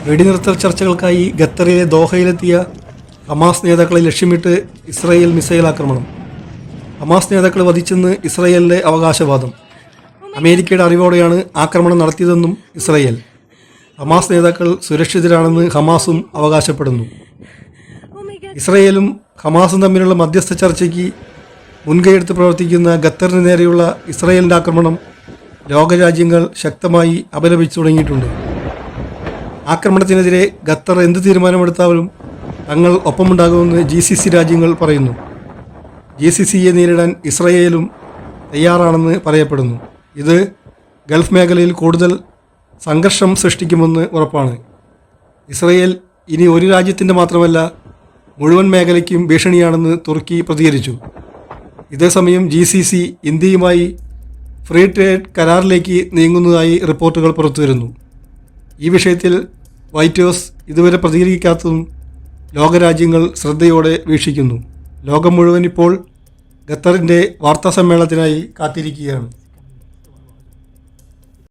വെടിനിർത്തൽ ചർച്ചകൾക്കായി ഖത്തറിലെ ദോഹയിലെത്തിയ ഹമാസ് നേതാക്കളെ ലക്ഷ്യമിട്ട് ഇസ്രായേൽ മിസൈൽ ആക്രമണം. ഹമാസ് നേതാക്കളെ വധിച്ചെന്ന് ഇസ്രായേലിൻ്റെ അവകാശവാദം. അമേരിക്കയുടെ അറിവോടെയാണ് ആക്രമണം നടത്തിയതെന്നും ഇസ്രായേൽ. ഹമാസ് നേതാക്കൾ സുരക്ഷിതരാണെന്ന് ഹമാസും അവകാശപ്പെടുന്നു. ഇസ്രായേലും ഹമാസും തമ്മിലുള്ള മധ്യസ്ഥ ചർച്ചയ്ക്ക് മുൻകൈയെടുത്ത് പ്രവർത്തിക്കുന്ന ഖത്തറിന് നേരെയുള്ള ഇസ്രായേലിൻ്റെ ആക്രമണം ലോകരാജ്യങ്ങൾ ശക്തമായി അപലപിച്ചു തുടങ്ങിയിട്ടുണ്ട്. ആക്രമണത്തിനെതിരെ ഖത്തർ എന്ത് തീരുമാനമെടുത്താലും തങ്ങൾ ഒപ്പമുണ്ടാകുമെന്ന് GCC രാജ്യങ്ങൾ പറയുന്നു. GCCയെ നേരിടാൻ ഇസ്രായേലും തയ്യാറാണെന്ന് പറയപ്പെടുന്നു. ഇത് ഗൾഫ് മേഖലയിൽ കൂടുതൽ സംഘർഷം സൃഷ്ടിക്കുമെന്ന് ഉറപ്പാണ്. ഇസ്രായേൽ ഇനി ഒരു രാജ്യത്തിൻ്റെ മാത്രമല്ല മുഴുവൻ മേഖലയ്ക്കും ഭീഷണിയാണെന്ന് തുർക്കി പ്രതികരിച്ചു. ഇതേസമയം GCC ഇന്ത്യയുമായി ഫ്രീ ട്രേഡ് കരാറിലേക്ക് നീങ്ങുന്നതായി റിപ്പോർട്ടുകൾ പുറത്തുവരുന്നു. ഈ വിഷയത്തിൽ വൈറ്റ് ഹൗസ് ഇതുവരെ പ്രതികരിക്കാത്തതും ലോകരാജ്യങ്ങൾ ശ്രദ്ധയോടെ വീക്ഷിക്കുന്നു. ലോകം മുഴുവൻ ഇപ്പോൾ ഖത്തറിൻ്റെ വാർത്താസമ്മേളനത്തിനായി കാത്തിരിക്കുകയാണ്.